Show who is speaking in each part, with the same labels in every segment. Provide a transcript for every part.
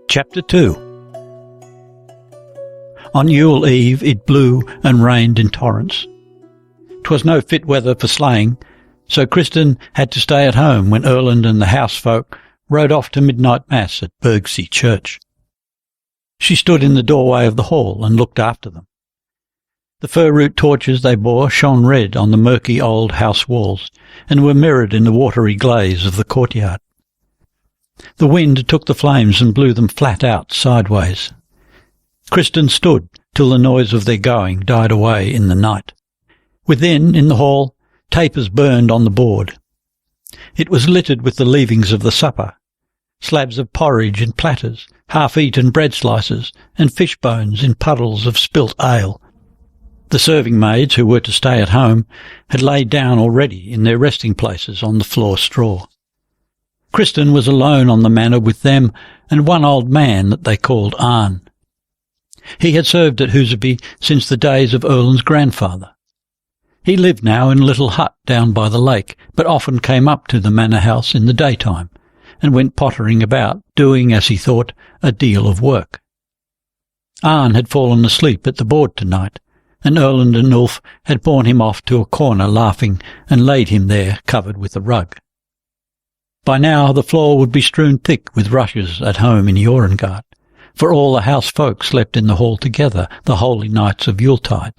Speaker 1: Chapter 2. On Yule Eve it blew and rained in torrents. 'Twas no fit weather for sleighing, so Kristin had to stay at home when Erland and the housefolk rode off to midnight mass at Bergsea Church. She stood in the doorway of the hall and looked after them. The fir-root torches they bore shone red on the murky old house walls and were mirrored in the watery glaze of the courtyard. The wind took the flames and blew them flat out sideways. Kristin stood till the noise of their going died away in the night. Within, in the hall, tapers burned on the board. It was littered with the leavings of the supper, slabs of porridge in platters, half-eaten bread slices, and fish bones in puddles of spilt ale. The serving maids, who were to stay at home, had laid down already in their resting places on the floor straw. Kristin was alone on the manor with them and one old man that they called Arne. He had served at Husaby since the days of Erland's grandfather. He lived now in a little hut down by the lake, but often came up to the manor house in the daytime and went pottering about, doing, as he thought, a deal of work. Arne had fallen asleep at the board tonight, and Erland and Ulf had borne him off to a corner laughing and laid him there covered with a rug. By now the floor would be strewn thick with rushes at home in Jorengard, for all the house folk slept in the hall together the holy nights of Yuletide.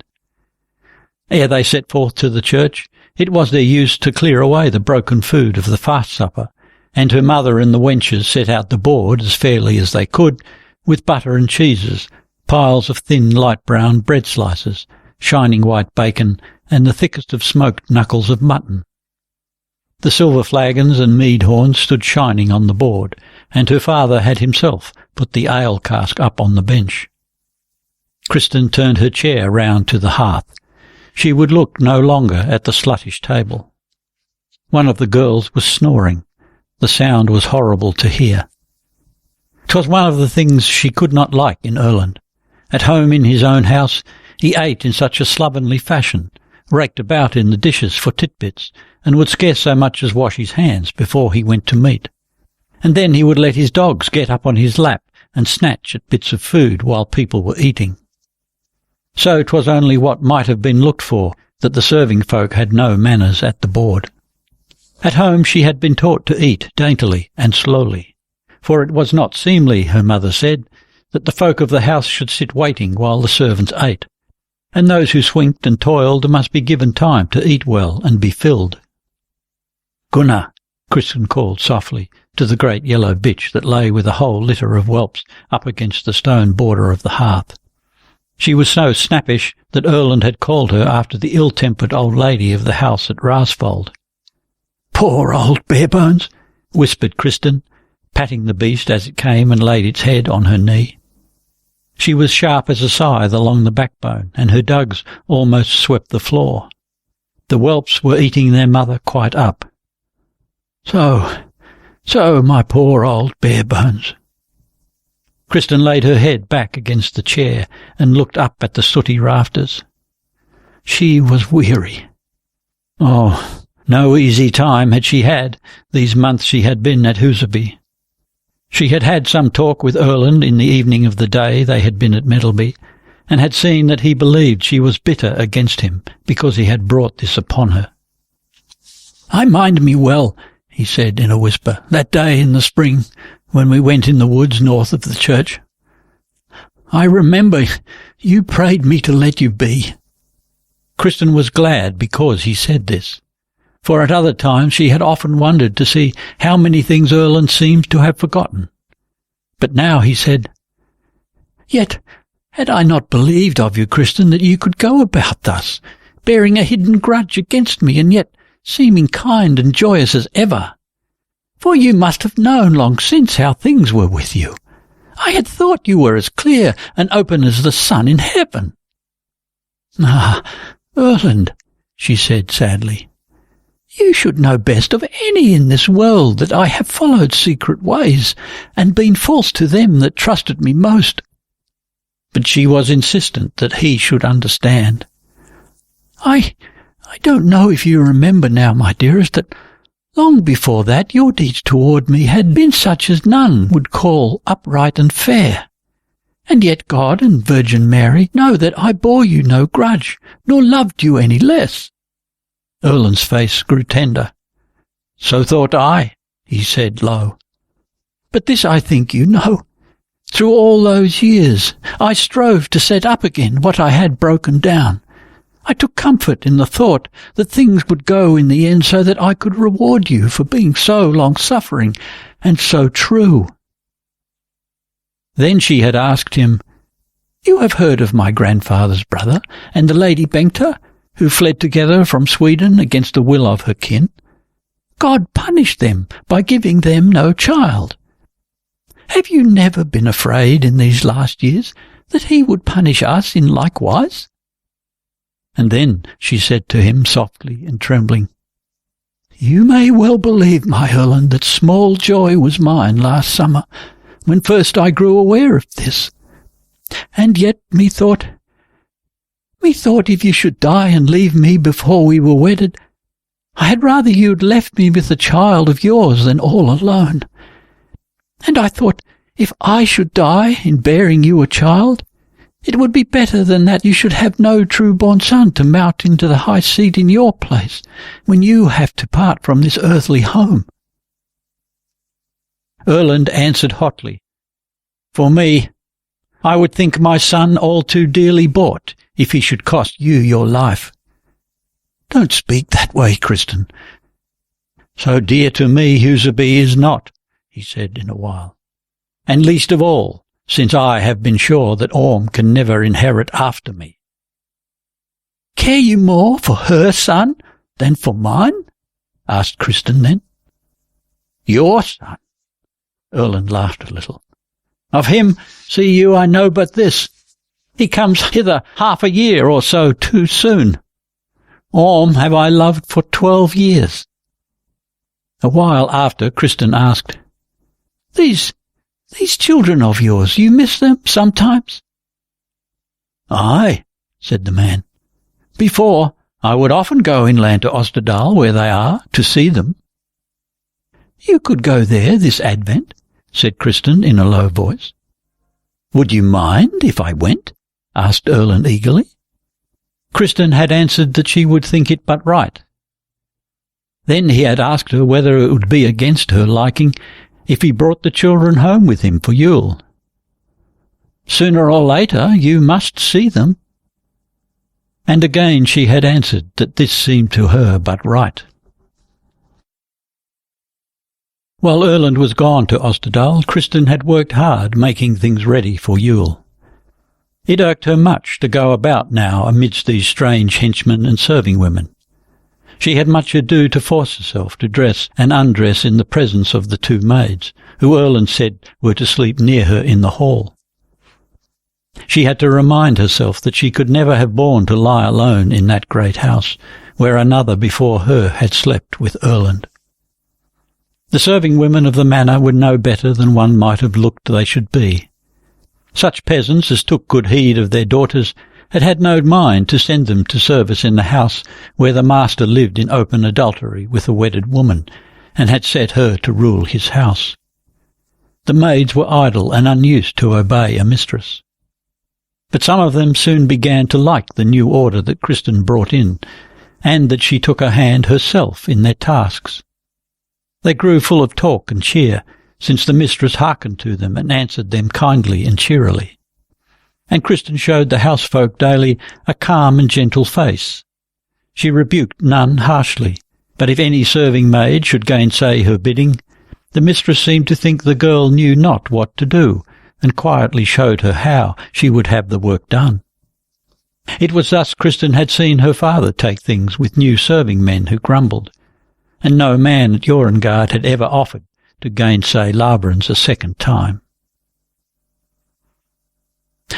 Speaker 1: Ere they set forth to the church, it was their use to clear away the broken food of the fast supper, and her mother and the wenches set out the board as fairly as they could, with butter and cheeses, piles of thin light brown bread slices, shining white bacon, and the thickest of smoked knuckles of mutton. The silver flagons and mead horns stood shining on the board, and her father had himself put the ale cask up on the bench. Kristin turned her chair round to the hearth. She would look no longer at the sluttish table. One of the girls was snoring. The sound was horrible to hear. 'Twas one of the things she could not like in Erland. At home in his own house he ate in such a slovenly fashion, raked about in the dishes for titbits, and would scarce so much as wash his hands before he went to meat. And then he would let his dogs get up on his lap and snatch at bits of food while people were eating. So 'twas only what might have been looked for that the serving folk had no manners at the board. At home she had been taught to eat daintily and slowly, for it was not seemly, her mother said, that the folk of the house should sit waiting while the servants ate, and those who swinked and toiled must be given time to eat well and be filled. "Gunnar," Kristin called softly to the great yellow bitch that lay with a whole litter of whelps up against the stone border of the hearth. She was so snappish that Erland had called her after the ill-tempered old lady of the house at Rasfold. "Poor old barebones," whispered Kristin, patting the beast as it came and laid its head on her knee. She was sharp as a scythe along the backbone, and her dugs almost swept the floor. The whelps were eating their mother quite up. So, my poor old barebones." Kristin laid her head back against the chair and looked up at the sooty rafters. She was weary. Oh, no easy time had she had these months she had been at Husaby. She had had some talk with Erland in the evening of the day they had been at Medelby, and had seen that he believed she was bitter against him because he had brought this upon her. "I mind me well," he said in a whisper, "that day in the spring when we went in the woods north of the church. I remember you prayed me to let you be." Kristin was glad because he said this, for at other times she had often wondered to see how many things Erland seemed to have forgotten. But now he said, "Yet had I not believed of you, Kristin, that you could go about thus, bearing a hidden grudge against me, and yet seeming kind and joyous as ever. For you must have known long since how things were with you. I had thought you were as clear and open as the sun in heaven." "Ah, Erland," she said sadly, "you should know best of any in this world that I have followed secret ways, and been false to them that trusted me most." But she was insistent that he should understand. I don't know if you remember now, my dearest, that long before that your deeds toward me had been such as none would call upright and fair. And yet God and Virgin Mary know that I bore you no grudge, nor loved you any less." Erland's face grew tender. "So thought I," he said low. "But this I think you know. Through all those years I strove to set up again what I had broken down. I took comfort in the thought that things would go in the end so that I could reward you for being so long-suffering and so true." Then she had asked him, "You have heard of my grandfather's brother and the Lady Bengta, who fled together from Sweden against the will of her kin? God punished them by giving them no child. Have you never been afraid in these last years that he would punish us in like wise?" And then she said to him softly and trembling, "You may well believe, my Erland, that small joy was mine last summer, when first I grew aware of this. And yet methought if you should die and leave me before we were wedded, I had rather you had left me with a child of yours than all alone. And I thought, if I should die in bearing you a child, it would be better than that you should have no true-born son to mount into the high seat in your place, when you have to part from this earthly home." Erland answered hotly, "For me, I would think my son all too dearly bought, if he should cost you your life." "Don't speak that way, Kristin. So dear to me Husaby is not," he said in a while, "and least of all, since I have been sure that Orm can never inherit after me." "Care you more for her son than for mine?" asked Kristin then. "Your son?" Erland laughed a little. "Of him, see you, I know but this. He comes hither half a year or so too soon. Orm have I loved for 12 years. A while after, Kristin asked, These children of yours, you miss them sometimes?" "Aye," said the man. "Before, I would often go inland to Osterdal, where they are, to see them." "You could go there this Advent," said Kristin in a low voice. "Would you mind if I went?" asked Erland eagerly. Kristin had answered that she would think it but right. Then he had asked her whether it would be against her liking if he brought the children home with him for Yule. "Sooner or later you must see them." And again she had answered that this seemed to her but right. While Erland was gone to Osterdal, Kristin had worked hard making things ready for Yule. It irked her much to go about now amidst these strange henchmen and serving women. She had much ado to force herself to dress and undress in the presence of the two maids, who Erland said were to sleep near her in the hall. She had to remind herself that she could never have borne to lie alone in that great house, where another before her had slept with Erland. The serving women of the manor were no better than one might have looked they should be. Such peasants as took good heed of their daughters had had no mind to send them to service in the house where the master lived in open adultery with a wedded woman, and had set her to rule his house. The maids were idle and unused to obey a mistress. But some of them soon began to like the new order that Kristin brought in, and that she took a hand herself in their tasks. They grew full of talk and cheer, since the mistress hearkened to them and answered them kindly and cheerily. And Kristin showed the housefolk daily a calm and gentle face. She rebuked none harshly, but if any serving maid should gainsay her bidding, the mistress seemed to think the girl knew not what to do, and quietly showed her how she would have the work done. It was thus Kristin had seen her father take things with new serving men who grumbled, and no man at Jorungard had ever offered to gainsay Lavrans a second time.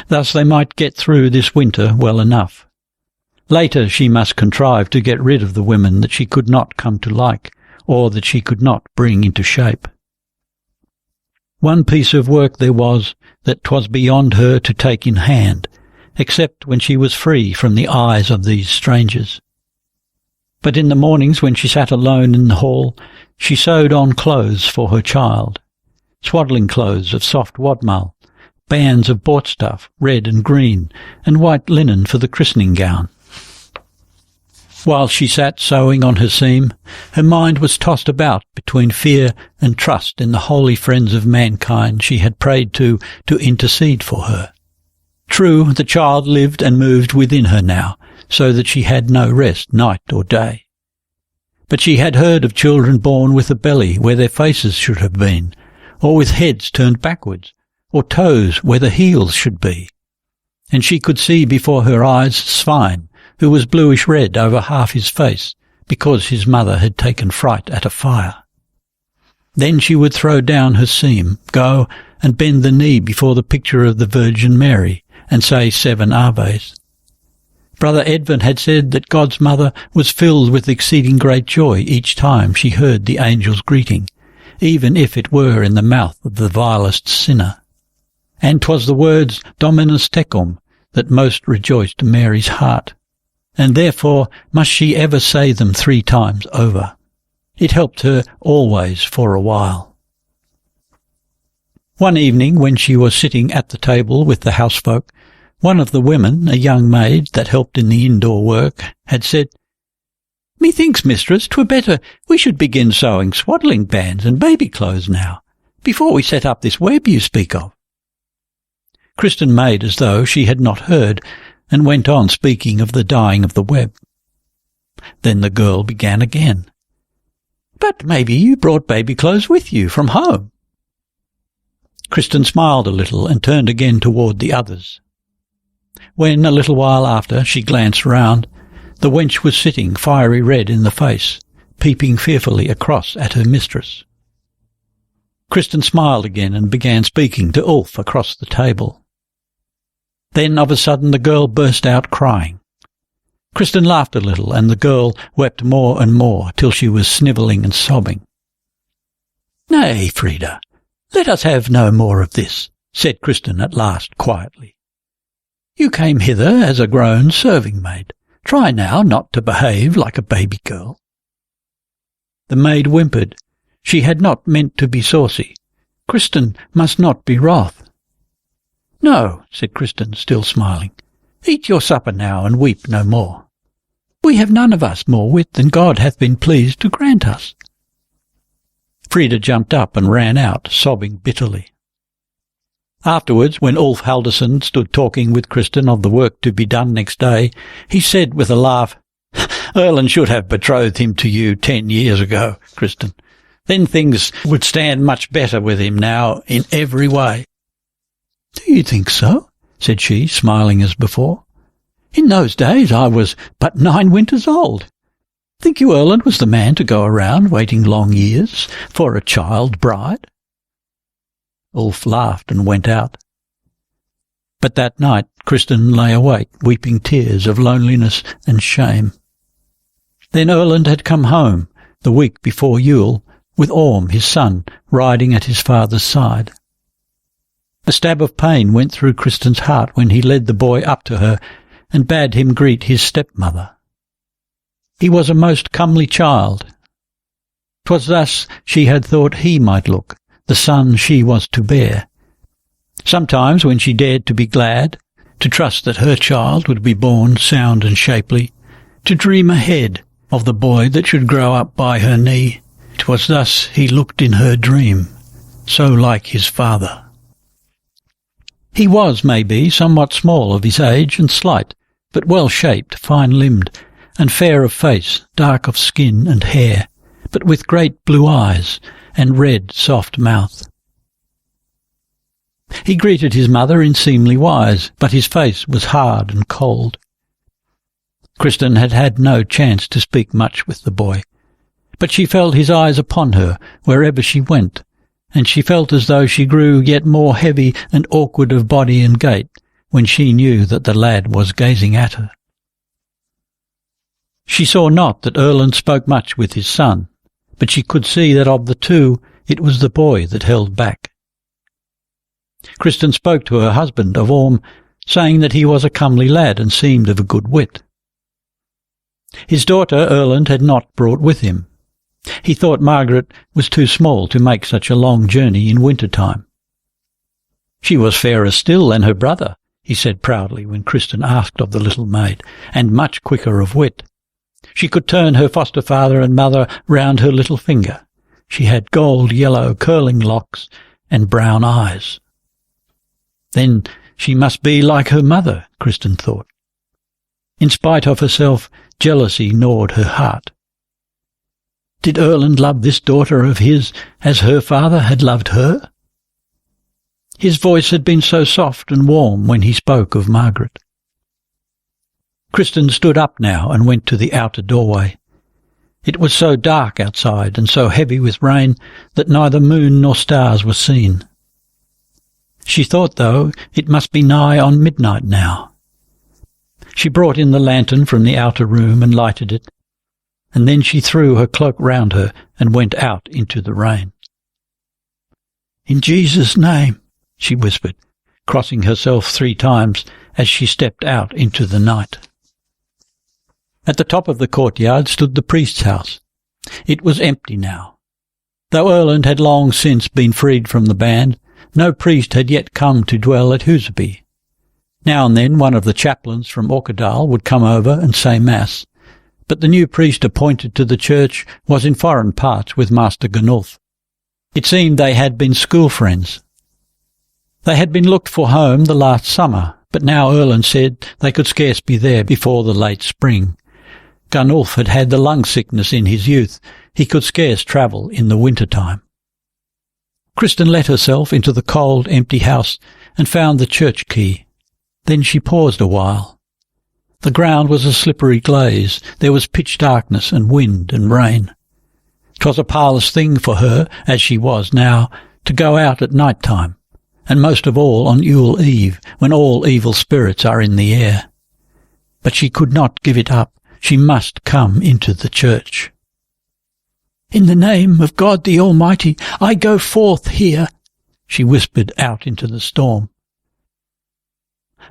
Speaker 1: Thus they might get through this winter well enough. Later she must contrive to get rid of the women that she could not come to like, or that she could not bring into shape. One piece of work there was that 'twas beyond her to take in hand, except when she was free from the eyes of these strangers. But in the mornings when she sat alone in the hall, she sewed on clothes for her child, swaddling clothes of soft wadmal, bands of bought stuff, red and green, and white linen for the christening gown. While she sat sewing on her seam, her mind was tossed about between fear and trust in the holy friends of mankind she had prayed to intercede for her. True, the child lived and moved within her now, so that she had no rest night or day. But she had heard of children born with a belly where their faces should have been, or with heads turned backwards, or toes where the heels should be. And she could see before her eyes Svein, who was bluish-red over half his face, because his mother had taken fright at a fire. Then she would throw down her seam, go and bend the knee before the picture of the Virgin Mary, and say 7 Aves. Brother Edvin had said that God's mother was filled with exceeding great joy each time she heard the angel's greeting, even if it were in the mouth of the vilest sinner. And 'twas the words Dominus tecum that most rejoiced Mary's heart, and therefore must she ever say them 3 times over. It helped her always for a while. One evening, when she was sitting at the table with the housefolk, one of the women, a young maid that helped in the indoor work, had said, "Methinks, mistress, 'twere better we should begin sewing swaddling bands and baby clothes now, before we set up this web you speak of." Kristin made as though she had not heard, and went on speaking of the dyeing of the web. Then the girl began again. "But maybe you brought baby clothes with you from home?" Kristin smiled a little and turned again toward the others. When, a little while after, she glanced round, the wench was sitting fiery red in the face, peeping fearfully across at her mistress. Kristin smiled again and began speaking to Ulf across the table. Then of a sudden the girl burst out crying. Kristin laughed a little, and the girl wept more and more till she was snivelling and sobbing. "Nay, Frida, let us have no more of this," said Kristin at last quietly. "You came hither as a grown serving-maid. Try now not to behave like a baby girl." The maid whimpered. She had not meant to be saucy. Kristin must not be wroth. "No," said Kristin, still smiling. "Eat your supper now and weep no more. We have none of us more wit than God hath been pleased to grant us." Frida jumped up and ran out, sobbing bitterly. Afterwards, when Ulf Haldarsson stood talking with Kristin of the work to be done next day, he said with a laugh, "Erland should have betrothed him to you 10 years ago, Kristin. Then things would stand much better with him now in every way." "Do you think so?" said she, smiling as before. "In those days I was but 9 winters old. Think you Erland was the man to go around waiting long years for a child bride?" Ulf laughed and went out. But that night Kristin lay awake, weeping tears of loneliness and shame. Then Erland had come home, the week before Yule, with Orm, his son, riding at his father's side. A stab of pain went through Kristin's heart when he led the boy up to her and bade him greet his stepmother. He was a most comely child. 'Twas thus she had thought he might look, the son she was to bear. Sometimes, when she dared to be glad, to trust that her child would be born sound and shapely, to dream ahead of the boy that should grow up by her knee, 'twas thus he looked in her dream, so like his father. He was, maybe, somewhat small of his age and slight, but well-shaped, fine-limbed, and fair of face, dark of skin and hair, but with great blue eyes and red, soft mouth. He greeted his mother in seemly wise, but his face was hard and cold. Kristin had had no chance to speak much with the boy, But she felt his eyes upon her wherever she went, and she felt as though she grew yet more heavy and awkward of body and gait when she knew that the lad was gazing at her. She saw not that Erland spoke much with his son, but she could see that of the two it was the boy that held back. Kristin spoke to her husband of Orm, saying that he was a comely lad and seemed of a good wit. His daughter Erland had not brought with him. He thought Margaret was too small to make such a long journey in winter-time. She was fairer still than her brother, he said proudly when Kristin asked of the little maid, and much quicker of wit. She could turn her foster-father and mother round her little finger. She had gold-yellow curling locks and brown eyes. Then she must be like her mother, Kristin thought. In spite of herself, jealousy gnawed her heart. Did Erland love this daughter of his as her father had loved her? His voice had been so soft and warm when he spoke of Margaret. Kristin stood up now and went to the outer doorway. It was so dark outside and so heavy with rain that neither moon nor stars were seen. She thought, though, it must be nigh on midnight now. She brought in the lantern from the outer room and lighted it, and then she threw her cloak round her and went out into the rain. "In Jesus' name," she whispered, crossing herself 3 times as she stepped out into the night. At the top of the courtyard stood the priest's house. It was empty now. Though Erland had long since been freed from the band, no priest had yet come to dwell at Husaby. Now and then one of the chaplains from Orkadal would come over and say Mass, but the new priest appointed to the church was in foreign parts with Master Gunulf. It seemed they had been school friends. They had been looked for home the last summer, but now Erland said they could scarce be there before the late spring. Gunulf had had the lung sickness in his youth. He could scarce travel in the winter-time. Kristin let herself into the cold, empty house and found the church key. Then she paused a while. The ground was a slippery glaze. There was pitch darkness and wind and rain. 'Twas a parlous thing for her, as she was now, to go out at night-time, and most of all on Yule Eve, when all evil spirits are in the air. But she could not give it up. She must come into the church. "In the name of God the Almighty, I go forth here," she whispered out into the storm.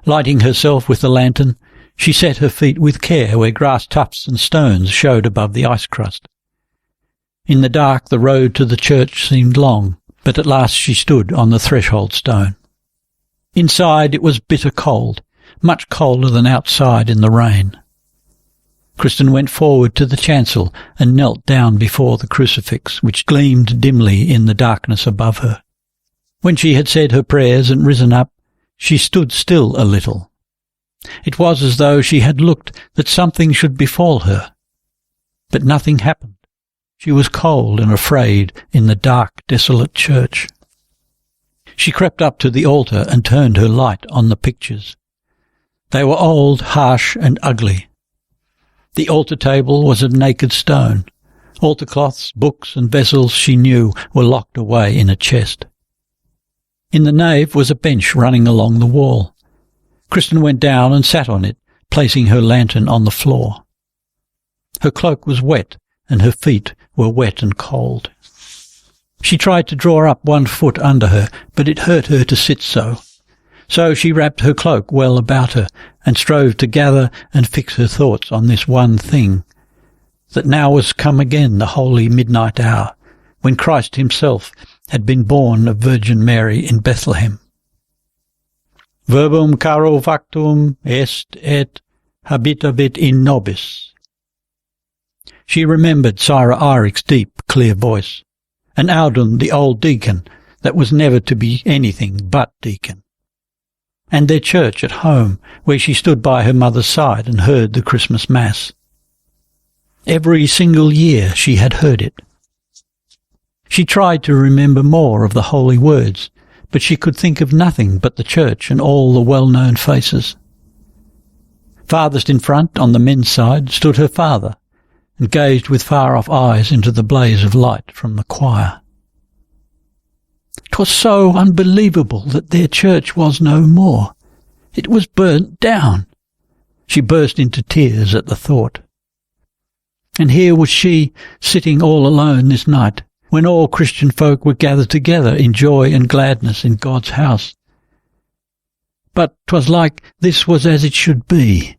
Speaker 1: Lighting herself with the lantern, she set her feet with care where grass tufts and stones showed above the ice crust. In the dark the road to the church seemed long, but at last she stood on the threshold stone. Inside it was bitter cold, much colder than outside in the rain. Kristin went forward to the chancel and knelt down before the crucifix, which gleamed dimly in the darkness above her. When she had said her prayers and risen up, she stood still a little. It was as though she had looked that something should befall her. But nothing happened. She was cold and afraid in the dark, desolate church. She crept up to the altar and turned her light on the pictures. They were old, harsh, and ugly. The altar table was of naked stone. Altar cloths, books, and vessels she knew were locked away in a chest. In the nave was a bench running along the wall. Kristin went down and sat on it, placing her lantern on the floor. Her cloak was wet, and her feet were wet and cold. She tried to draw up one foot under her, but it hurt her to sit so. So she wrapped her cloak well about her, and strove to gather and fix her thoughts on this one thing, that now was come again the holy midnight hour, when Christ himself had been born of Virgin Mary in Bethlehem. Verbum caro factum est et habitabit in nobis. She remembered Sira Aric's deep, clear voice, and Audun, the old deacon, that was never to be anything but deacon, and their church at home, where she stood by her mother's side and heard the Christmas Mass. Every single year she had heard it. She tried to remember more of the holy words, but she could think of nothing but the church and all the well-known faces. Farthest in front, on the men's side, stood her father, and gazed with far-off eyes into the blaze of light from the choir. 'Twas so unbelievable that their church was no more. It was burnt down. She burst into tears at the thought. And here was she, sitting all alone this night, when all Christian folk were gathered together in joy and gladness in God's house. But 'twas like this was as it should be,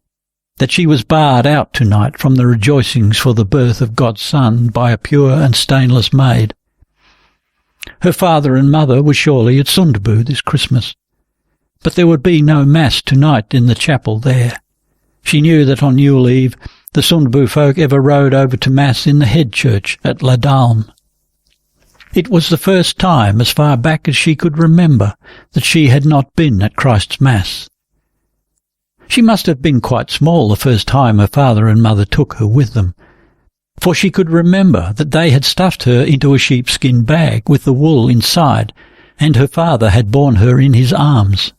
Speaker 1: that she was barred out tonight from the rejoicings for the birth of God's Son by a pure and stainless maid. Her father and mother were surely at Sundeby this Christmas, but there would be no Mass tonight in the chapel there. She knew that on Yule Eve the Sundeby folk ever rode over to Mass in the head church at Ladalm. It was the first time, as far back as she could remember, that she had not been at Christ's Mass. She must have been quite small the first time her father and mother took her with them, for she could remember that they had stuffed her into a sheepskin bag with the wool inside, and her father had borne her in his arms.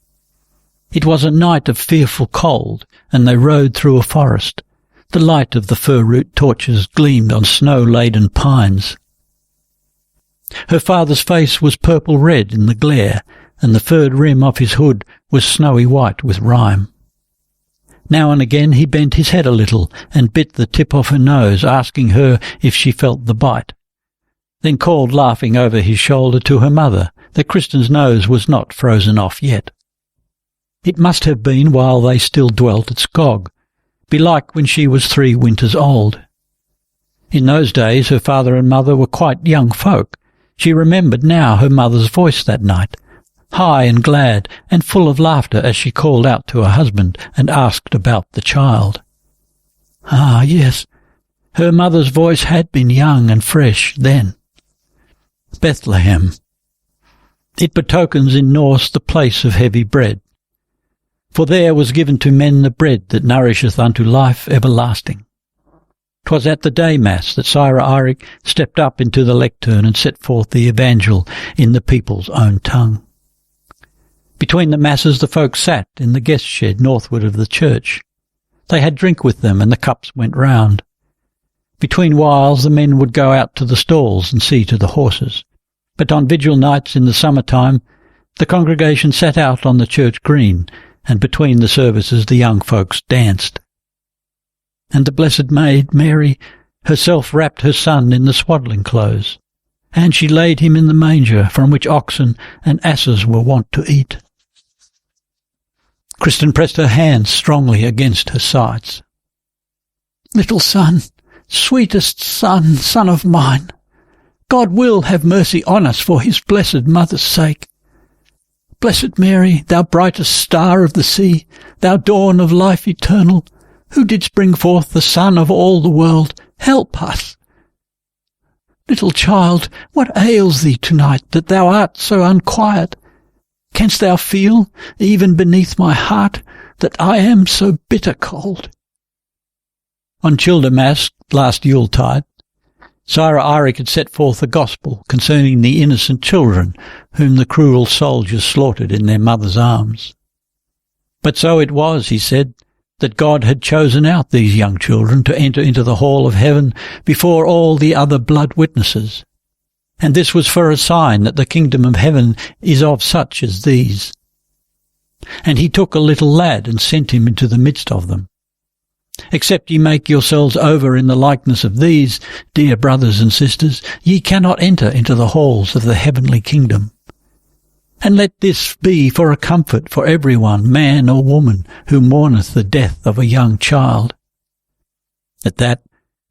Speaker 1: It was a night of fearful cold, and they rode through a forest. The light of the fir-root torches gleamed on snow-laden pines. Her father's face was purple-red in the glare, and the furred rim of his hood was snowy white with rime. Now and again he bent his head a little and bit the tip of her nose, asking her if she felt the bite, then called laughing over his shoulder to her mother that Kristin's nose was not frozen off yet. It must have been while they still dwelt at Skog, belike when she was 3 winters old. In those days her father and mother were quite young folk. She remembered now her mother's voice that night, high and glad and full of laughter as she called out to her husband and asked about the child. Ah, yes, her mother's voice had been young and fresh then. Bethlehem. It betokens in Norse the place of heavy bread. For there was given to men the bread that nourisheth unto life everlasting. 'Twas at the day Mass that Sigrid Undset stepped up into the lectern and set forth the Evangel in the people's own tongue. Between the Masses the folk sat in the guest shed northward of the church. They had drink with them, and the cups went round. Between whiles the men would go out to the stalls and see to the horses. But on vigil nights in the summer-time the congregation sat out on the church green, and between the services the young folks danced. And the Blessed Maid, Mary, herself wrapped her son in the swaddling clothes, and she laid him in the manger from which oxen and asses were wont to eat. Kristin pressed her hands strongly against her sides. Little son, sweetest son, son of mine, God will have mercy on us for his blessed mother's sake. Blessed Mary, thou brightest star of the sea, thou dawn of life eternal, who didst bring forth the Son of all the world, help us. Little child, what ails thee tonight, that thou art so unquiet? Canst thou feel, even beneath my heart, that I am so bitter cold? On Childermas last Yuletide, Sigrid Undset had set forth a gospel concerning the innocent children whom the cruel soldiers slaughtered in their mother's arms. But so it was, he said, that God had chosen out these young children to enter into the hall of heaven before all the other blood witnesses. And this was for a sign that the kingdom of heaven is of such as these. And he took a little lad and sent him into the midst of them. Except ye make yourselves over in the likeness of these, dear brothers and sisters, ye cannot enter into the halls of the heavenly kingdom. And let this be for a comfort for every one, man or woman, who mourneth the death of a young child. At that,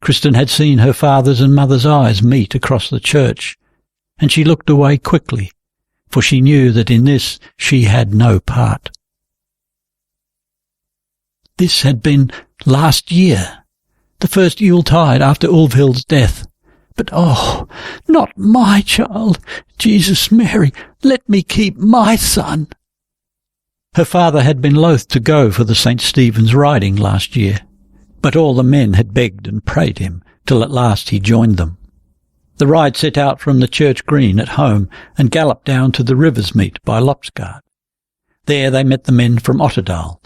Speaker 1: Kristin had seen her father's and mother's eyes meet across the church, and she looked away quickly, for she knew that in this she had no part. This had been last year, the first Yuletide after Ulvhild's death. But oh, not my child! Jesus, Mary, let me keep my son! Her father had been loath to go for the St. Stephen's riding last year, but all the men had begged and prayed him, till at last he joined them. The ride set out from the church green at home and galloped down to the river's meet by Lopsgard. There they met the men from Otterdal.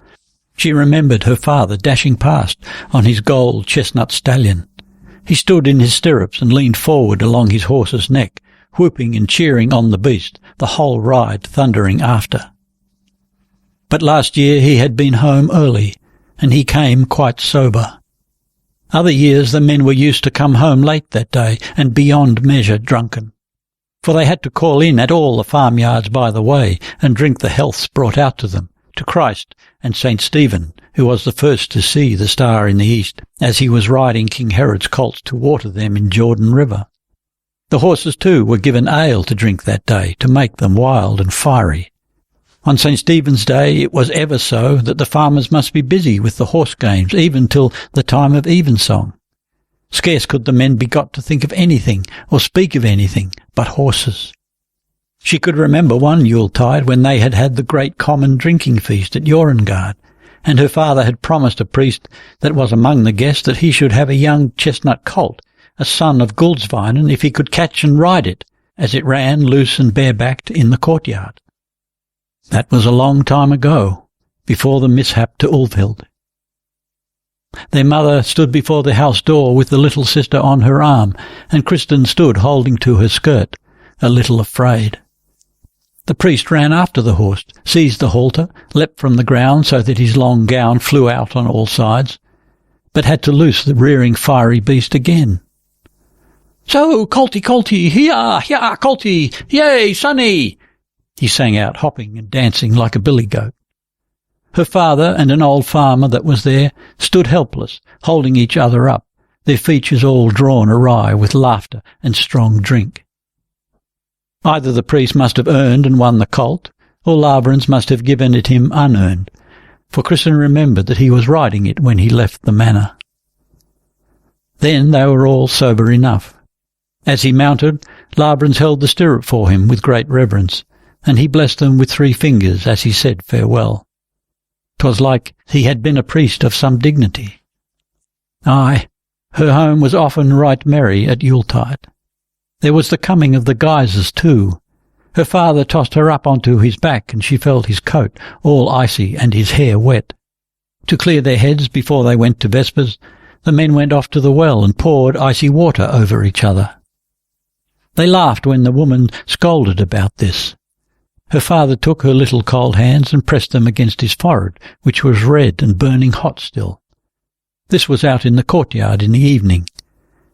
Speaker 1: She remembered her father dashing past on his gold chestnut stallion. He stood in his stirrups and leaned forward along his horse's neck, whooping and cheering on the beast, the whole ride thundering after. But last year he had been home early, and he came quite sober. Other years the men were used to come home late that day and beyond measure drunken, for they had to call in at all the farmyards by the way and drink the healths brought out to them, to Christ and St. Stephen, who was the first to see the star in the east, as he was riding King Herod's colts to water them in Jordan River. The horses, too, were given ale to drink that day, to make them wild and fiery. On St. Stephen's Day it was ever so that the farmers must be busy with the horse games, even till the time of evensong. Scarce could the men be got to think of anything, or speak of anything, but horses. She could remember one Yuletide when they had had the great common drinking feast at Jorengard, and her father had promised a priest that was among the guests that he should have a young chestnut colt, a son of Guldsvinen, if he could catch and ride it, as it ran loose and barebacked in the courtyard. That was a long time ago, before the mishap to Ulfhild. Their mother stood before the house door with the little sister on her arm, and Kristin stood holding to her skirt, a little afraid. The priest ran after the horse, seized the halter, leapt from the ground so that his long gown flew out on all sides, but had to loose the rearing fiery beast again. "So, colty, colty, here, here, colty, yay, sonny!" he sang out, hopping and dancing like a billy goat. Her father and an old farmer that was there stood helpless, holding each other up, their features all drawn awry with laughter and strong drink. Either the priest must have earned and won the colt, or Lavrans must have given it him unearned, for Kristin remembered that he was riding it when he left the manor. Then they were all sober enough. As he mounted, Lavrans held the stirrup for him with great reverence, and he blessed them with 3 fingers as he said farewell. 'Twas like he had been a priest of some dignity. Aye, her home was often right merry at Yuletide. There was the coming of the Guises too. Her father tossed her up onto his back, and she felt his coat all icy and his hair wet. To clear their heads before they went to vespers, the men went off to the well and poured icy water over each other. They laughed when the woman scolded about this. Her father took her little cold hands and pressed them against his forehead, which was red and burning hot still. This was out in the courtyard in the evening.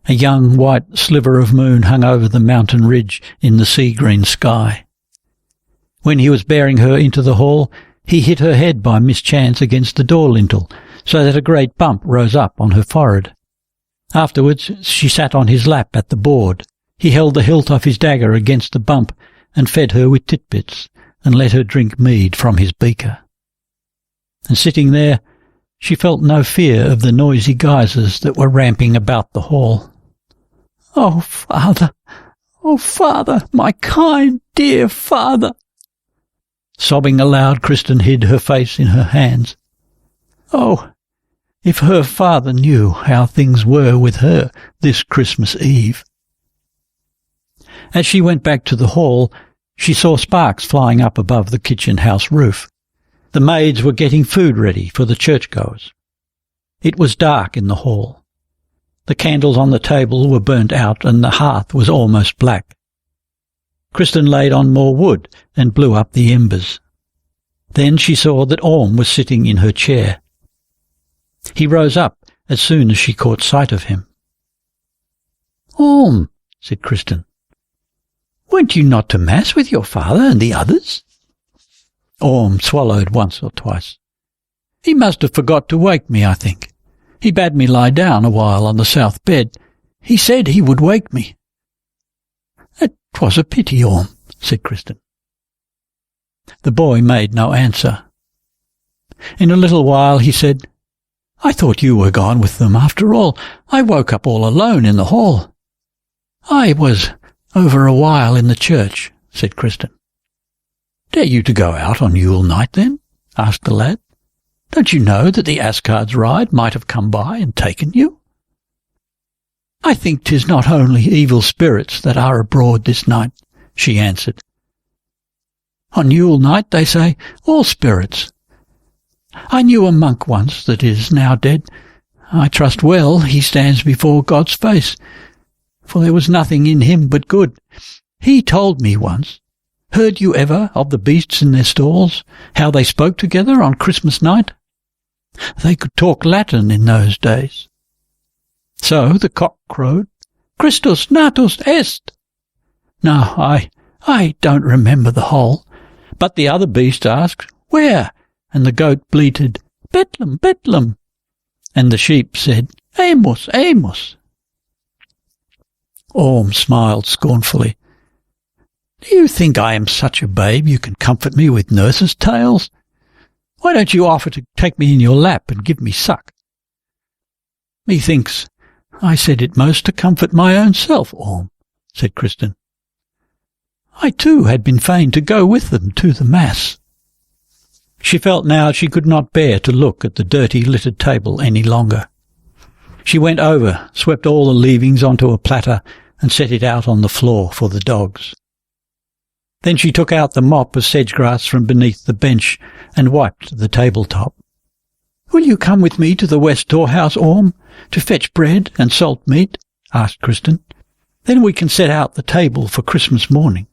Speaker 1: A young white sliver of moon hung over the mountain ridge in the sea-green sky. When he was bearing her into the hall, he hit her head by mischance against the door lintel, so that a great bump rose up on her forehead. Afterwards she sat on his lap at the board. He held the hilt of his dagger against the bump, and fed her with titbits, and let her drink mead from his beaker. And sitting there, she felt no fear of the noisy Guises that were ramping about the hall. "Oh, father, my kind, dear father!" Sobbing aloud, Kristin hid her face in her hands. Oh, if her father knew how things were with her this Christmas Eve. As she went back to the hall, she saw sparks flying up above the kitchen-house roof. The maids were getting food ready for the churchgoers. It was dark in the hall. The candles on the table were burnt out, and the hearth was almost black. Kristin laid on more wood and blew up the embers. Then she saw that Orm was sitting in her chair. He rose up as soon as she caught sight of him. "Orm," said Kristin, "went you not to Mass with your father and the others?" Orm swallowed once or twice. "He must have forgot to wake me, I think. He bade me lie down a while on the south bed. He said he would wake me." "It was a pity, Orm," said Kristin. The boy made no answer. In a little while he said, "I thought you were gone with them after all. I woke up all alone in the hall." "I was over a while in the church," said Kristin. "Dare you to go out on Yule night, then?" asked the lad. "Don't you know that the Asgard's ride might have come by and taken you?" "I think 'tis not only evil spirits that are abroad this night," she answered. "On Yule night, they say, all spirits. I knew a monk once that is now dead. I trust well he stands before God's face, for there was nothing in him but good. He told me once, heard you ever of the beasts in their stalls, how they spoke together on Christmas night? They could talk Latin in those days. So the cock crowed, Christus natus est. No, I don't remember the whole, but the other beast asked, Where? And the goat bleated, Bethlehem, Bethlehem. And the sheep said, Amos, Amos. Orm smiled scornfully. Do you think I am such a babe you can comfort me with nurses' tales? Why don't you offer to take me in your lap and give me suck? Methinks I said it most to comfort my own self, Orm, said Kristin. I too had been fain to go with them to the Mass. She felt now she could not bear to look at the dirty littered table any longer. She went over, swept all the leavings onto a platter, and set it out on the floor for the dogs. Then she took out the mop of sedge-grass from beneath the bench and wiped the tabletop. Will you come with me to the west storehouse, Orm, to fetch bread and salt meat? Asked Kristin. Then we can set out the table for Christmas morning.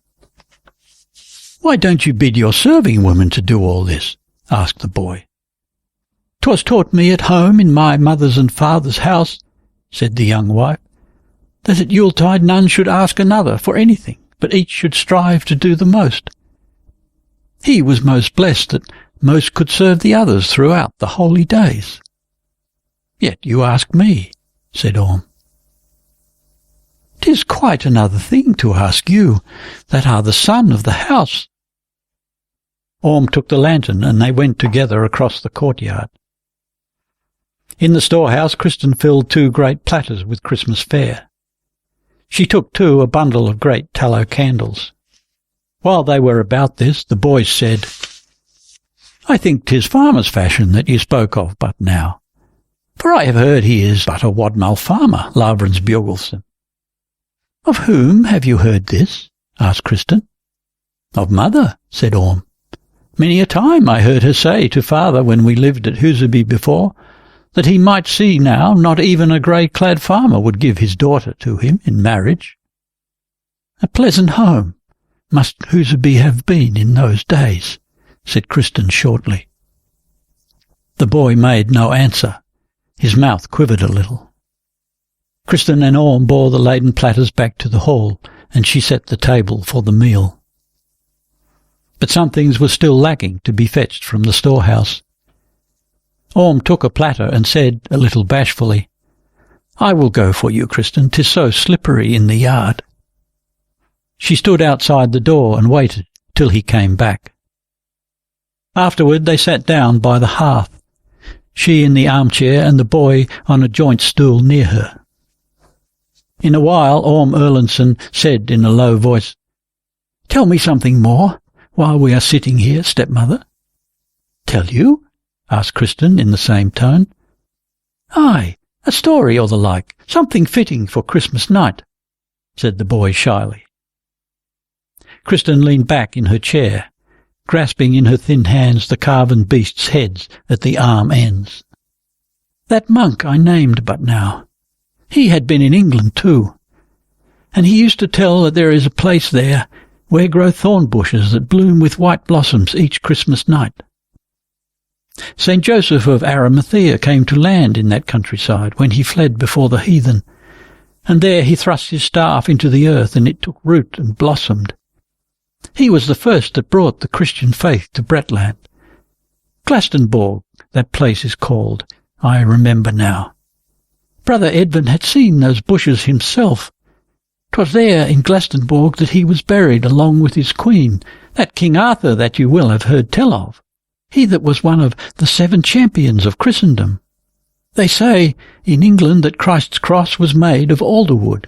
Speaker 1: Why don't you bid your serving woman to do all this? Asked the boy. 'Twas taught me at home in my mother's and father's house, said the young wife, that at Yuletide none should ask another for anything, but each should strive to do the most. He was most blessed that most could serve the others throughout the holy days. Yet you ask me, said Orm. 'Tis quite another thing to ask you, that are the son of the house. Orm took the lantern, and they went together across the courtyard. In the storehouse, Kristin filled 2 great platters with Christmas fare. She took, too, a bundle of great tallow candles. While they were about this, the boys said, I think 'tis farmer's fashion that you spoke of but now, for I have heard he is but a wadmal farmer, Lavransdatter. Of whom have you heard this? Asked Kristin. Of mother, said Orm. Many a time I heard her say to father when we lived at Husaby before, that he might see now not even a grey-clad farmer would give his daughter to him in marriage. A pleasant home must Husaby have been in those days, said Kristin shortly. The boy made no answer. His mouth quivered a little. Kristin and Orm bore the laden platters back to the hall, and she set the table for the meal. But some things were still lacking to be fetched from the storehouse. Orm took a platter and said, a little bashfully, I will go for you, Kristin, 'tis so slippery in the yard. She stood outside the door and waited till he came back. Afterward they sat down by the hearth, she in the armchair and the boy on a joint stool near her. In a while Orm Erlandson said in a low voice, Tell me something more while we are sitting here, stepmother. Tell you? Asked Kristin in the same tone. Aye, a story or the like, something fitting for Christmas night, said the boy shyly. Kristin leaned back in her chair, grasping in her thin hands the carven beasts' heads at the arm ends. That monk I named but now, he had been in England too, and he used to tell that there is a place there where grow thorn bushes that bloom with white blossoms each Christmas night. St. Joseph of Arimathea came to land in that countryside when he fled before the heathen, and there he thrust his staff into the earth, and it took root and blossomed. He was the first that brought the Christian faith to Bretland. Glastonbury, that place is called, I remember now. Brother Edmund had seen those bushes himself. 'Twas there in Glastonbury that he was buried along with his queen, that King Arthur that you will have heard tell of, he that was one of the 7 champions of Christendom. They say in England that Christ's cross was made of alder wood.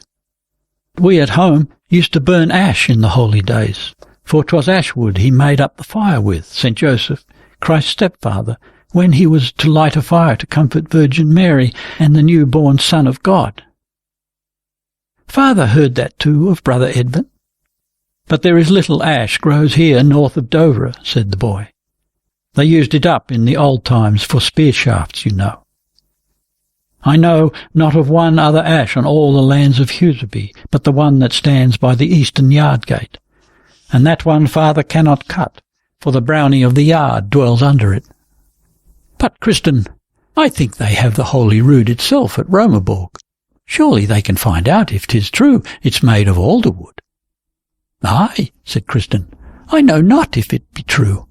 Speaker 1: We at home used to burn ash in the holy days, for 'twas ash wood he made up the fire with, St. Joseph, Christ's stepfather, when he was to light a fire to comfort Virgin Mary and the new-born Son of God. Father heard that too of Brother Edmund. But there is little ash grows here north of Dover, said the boy. They used it up in the old times for spear shafts, you know. I know not of one other ash on all the lands of Husaby, but the one that stands by the eastern yard gate. And that one father cannot cut, for the brownie of the yard dwells under it. But, Kristin, I think they have the Holy Rood itself at Romaborg. Surely they can find out if 'tis true it's made of alder wood. Aye, said Kristin, I know not if it be true.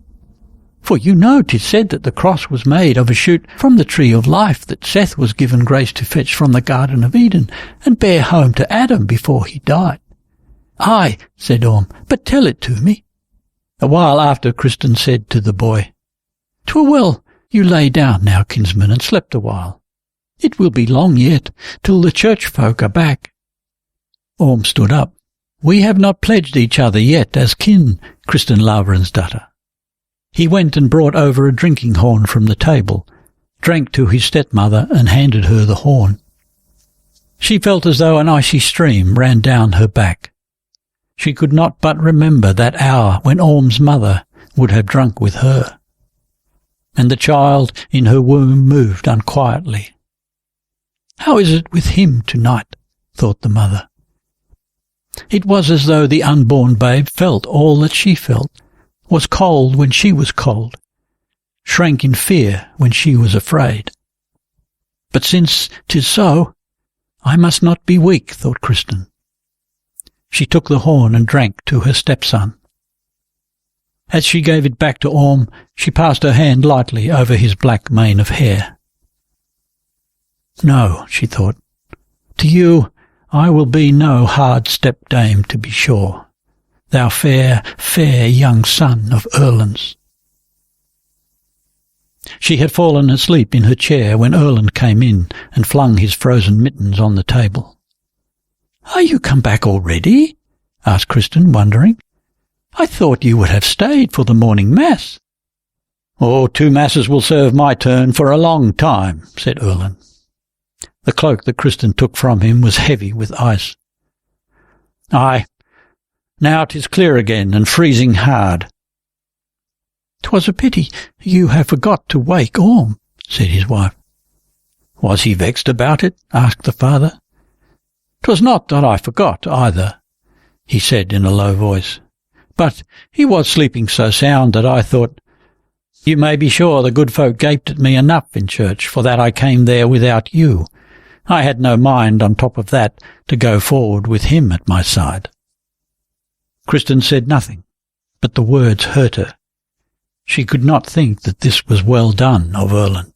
Speaker 1: For you know 'tis said that the cross was made of a shoot from the tree of life that Seth was given grace to fetch from the Garden of Eden and bear home to Adam before he died. Aye, said Orm, but tell it to me. A while after Kristin said to the boy, 'Twere well you lay down now, kinsman, and slept a while. It will be long yet till the church folk are back. Orm stood up. We have not pledged each other yet as kin, Kristin Lavransdatter. He went and brought over a drinking horn from the table, drank to his stepmother, and handed her the horn. She felt as though an icy stream ran down her back. She could not but remember that hour when Orm's mother would have drunk with her. And the child in her womb moved unquietly. How is it with him tonight? Thought the mother. It was as though the unborn babe felt all that she felt, was cold when she was cold, shrank in fear when she was afraid. But since 'tis so, I must not be weak, thought Kristin. She took the horn and drank to her stepson. As she gave it back to Orm, she passed her hand lightly over his black mane of hair. No, she thought, to you I will be no hard stepdame, to be sure, thou fair, fair young son of Erland's. She had fallen asleep in her chair when Erland came in and flung his frozen mittens on the table. "Are you come back already?" asked Kristin, wondering. "I thought you would have stayed for the morning mass." "Oh, 2 masses will serve my turn for a long time," said Erland. The cloak that Kristin took from him was heavy with ice. "Aye, now 'tis clear again and freezing hard." "'Twas a pity you have forgot to wake Orm," said his wife. "Was he vexed about it?" asked the father. "'Twas not that I forgot either," he said in a low voice, "but he was sleeping so sound that I thought, you may be sure the good folk gaped at me enough in church for that I came there without you. I had no mind, on top of that, to go forward with him at my side." Kristin said nothing, but the words hurt her. She could not think that this was well done of Erland.